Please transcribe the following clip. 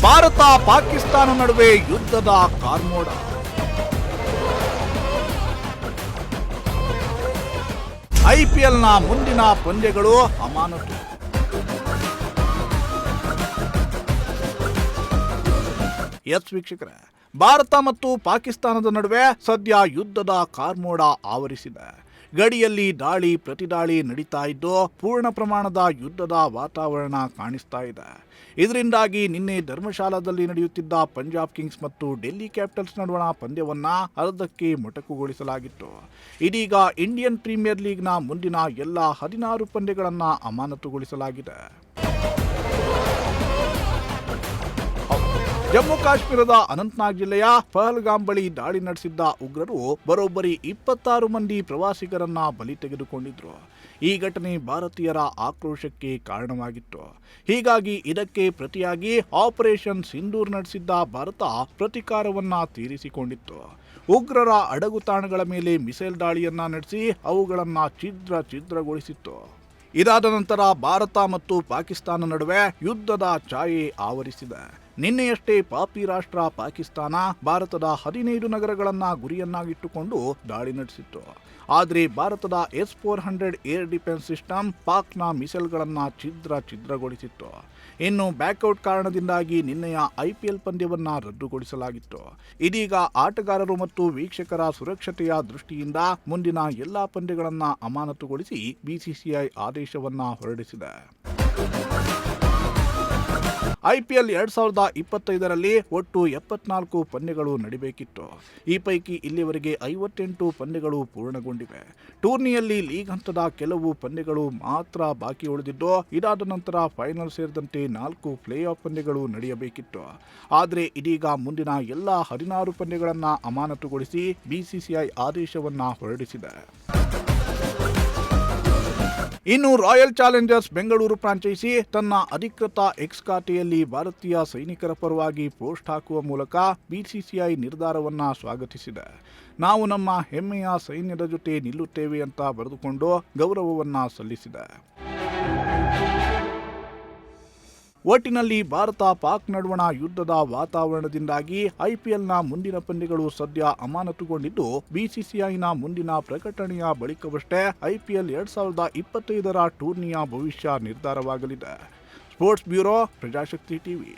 ಭಾರತ ಪಾಕಿಸ್ತಾನ ನಡುವೆ ಯುದ್ಧದ ಕಾರ್ಮೋಡ. ಐಪಿಎಲ್ನ ಮುಂದಿನ ಪಂದ್ಯಗಳು ಅಮಾನತು. ಎಸ್ ವೀಕ್ಷಕರೇ, ಭಾರತ ಮತ್ತು ಪಾಕಿಸ್ತಾನದ ನಡುವೆ ಸದ್ಯ ಯುದ್ಧದ ಕಾರ್ಮೋಡ ಆವರಿಸಿದೆ. ಗಡಿಯಲ್ಲಿ ದಾಳಿ ಪ್ರತಿದಾಳಿ ನಡೀತಾ ಇದ್ದು ಪೂರ್ಣ ಪ್ರಮಾಣದ ಯುದ್ಧದ ವಾತಾವರಣ ಕಾಣಿಸ್ತಾ ಇದೆ. ಇದರಿಂದಾಗಿ ನಿನ್ನೆ ಧರ್ಮಶಾಲಾದಲ್ಲಿ ನಡೆಯುತ್ತಿದ್ದ ಪಂಜಾಬ್ ಕಿಂಗ್ಸ್ ಮತ್ತು ಡೆಲ್ಲಿ ಕ್ಯಾಪಿಟಲ್ಸ್ ನಡುವಣ ಪಂದ್ಯವನ್ನ ಅರ್ಧಕ್ಕೆ ಮೊಟಕುಗೊಳಿಸಲಾಗಿತ್ತು. ಇದೀಗ ಇಂಡಿಯನ್ ಪ್ರೀಮಿಯರ್ ಲೀಗ್ನ ಮುಂದಿನ ಎಲ್ಲ 16 ಪಂದ್ಯಗಳನ್ನು ಅಮಾನತುಗೊಳಿಸಲಾಗಿದೆ. ಜಮ್ಮು ಕಾಶ್ಮೀರದ ಅನಂತನಾಗ್ ಜಿಲ್ಲೆಯ ಪಹಲ್ಗಾಮ್ ಬಳಿ ದಾಳಿ ನಡೆಸಿದ್ದ ಉಗ್ರರು ಬರೋಬ್ಬರಿ 26 ಮಂದಿ ಪ್ರವಾಸಿಗರನ್ನ ಬಲಿ ತೆಗೆದುಕೊಂಡಿದ್ರು. ಈ ಘಟನೆ ಭಾರತೀಯರ ಆಕ್ರೋಶಕ್ಕೆ ಕಾರಣವಾಗಿತ್ತು. ಹೀಗಾಗಿ ಇದಕ್ಕೆ ಪ್ರತಿಯಾಗಿ ಆಪರೇಷನ್ ಸಿಂಧೂರ್ ನಡೆಸಿದ್ದ ಭಾರತ ಪ್ರತಿಕಾರವನ್ನ ತೀರಿಸಿಕೊಂಡಿತ್ತು. ಉಗ್ರರ ಅಡಗುತಾಣಗಳ ಮೇಲೆ ಮಿಸೈಲ್ ದಾಳಿಯನ್ನ ನಡೆಸಿ ಅವುಗಳನ್ನ ಛಿದ್ರಗೊಳಿಸಿತ್ತು. ಇದಾದ ನಂತರ ಭಾರತ ಮತ್ತು ಪಾಕಿಸ್ತಾನ ನಡುವೆ ಯುದ್ಧದ ಛಾಯೆ ಆವರಿಸಿದೆ. ನಿನ್ನೆಯಷ್ಟೇ ಪಾಪಿ ರಾಷ್ಟ್ರ ಪಾಕಿಸ್ತಾನ ಭಾರತದ 15 ನಗರಗಳನ್ನು ಗುರಿಯನ್ನಾಗಿಟ್ಟುಕೊಂಡು ದಾಳಿ ನಡೆಸಿತ್ತು. ಆದರೆ ಭಾರತದ S-400 ಏರ್ ಡಿಫೆನ್ಸ್ ಸಿಸ್ಟಮ್ ಪಾಕ್ನ ಮಿಸೈಲ್ಗಳನ್ನು ಛಿದ್ರಗೊಳಿಸಿತ್ತು. ಇನ್ನು ಬ್ಯಾಕ್ಔಟ್ ಕಾರಣದಿಂದಾಗಿ ನಿನ್ನೆಯ IPL ಪಂದ್ಯವನ್ನು ರದ್ದುಗೊಳಿಸಲಾಗಿತ್ತು. ಇದೀಗ ಆಟಗಾರರು ಮತ್ತು ವೀಕ್ಷಕರ ಸುರಕ್ಷತೆಯ ದೃಷ್ಟಿಯಿಂದ ಮುಂದಿನ ಎಲ್ಲಾ ಪಂದ್ಯಗಳನ್ನು ಅಮಾನತುಗೊಳಿಸಿ BCCI ಆದೇಶವನ್ನ ಹೊರಡಿಸಿದೆ. IPL 2025ರಲ್ಲಿ ಒಟ್ಟು 74 ಪಂದ್ಯಗಳು ನಡೆಯಬೇಕಿತ್ತು. ಈ ಪೈಕಿ ಇಲ್ಲಿವರೆಗೆ 58 ಪಂದ್ಯಗಳು ಪೂರ್ಣಗೊಂಡಿವೆ. ಟೂರ್ನಿಯಲ್ಲಿ ಲೀಗ್ ಹಂತದ ಕೆಲವು ಪಂದ್ಯಗಳು ಮಾತ್ರ ಬಾಕಿ ಉಳಿದಿದ್ದು, ಇದಾದ ನಂತರ ಫೈನಲ್ ಸೇರಿದಂತೆ 4 ಪ್ಲೇ ಆಫ್ ಪಂದ್ಯಗಳು ನಡೆಯಬೇಕಿತ್ತು. ಆದರೆ ಇದೀಗ ಮುಂದಿನ ಎಲ್ಲ 16 ಪಂದ್ಯಗಳನ್ನು ಅಮಾನತುಗೊಳಿಸಿ BCCI ಆದೇಶವನ್ನ ಹೊರಡಿಸಿದೆ. ಇನ್ನು ರಾಯಲ್ ಚಾಲೆಂಜರ್ಸ್ ಬೆಂಗಳೂರು ಫ್ರಾಂಚೈಸಿ ತನ್ನ ಅಧಿಕೃತ ಎಕ್ಸ್ ಖಾತೆಯಲ್ಲಿ ಭಾರತೀಯ ಸೈನಿಕರ ಪರವಾಗಿ ಪೋಸ್ಟ್ ಹಾಕುವ ಮೂಲಕ BCCI ನಿರ್ಧಾರವನ್ನ ಸ್ವಾಗತಿಸಿದೆ. ನಾವು ನಮ್ಮ ಹೆಮ್ಮೆಯ ಸೈನ್ಯದ ಜೊತೆ ನಿಲ್ಲುತ್ತೇವೆ ಅಂತ ಬರೆದುಕೊಂಡು ಗೌರವವನ್ನ ಸಲ್ಲಿಸಿದೆ. ಒಟ್ಟಿನಲ್ಲಿ ಭಾರತ ಪಾಕ್ ನಡುವಣ ಯುದ್ಧದ ವಾತಾವರಣದಿಂದಾಗಿ IPLನ ಮುಂದಿನ ಪಂದ್ಯಗಳು ಸದ್ಯ ಅಮಾನತುಗೊಂಡಿದ್ದು, BCCIನ ಮುಂದಿನ ಪ್ರಕಟಣೆಯ ಬಳಿಕವಷ್ಟೇ IPL 2025ರ ಟೂರ್ನಿಯ ಭವಿಷ್ಯ ನಿರ್ಧಾರವಾಗಲಿದೆ. Sports bureau, Prajashakti TV.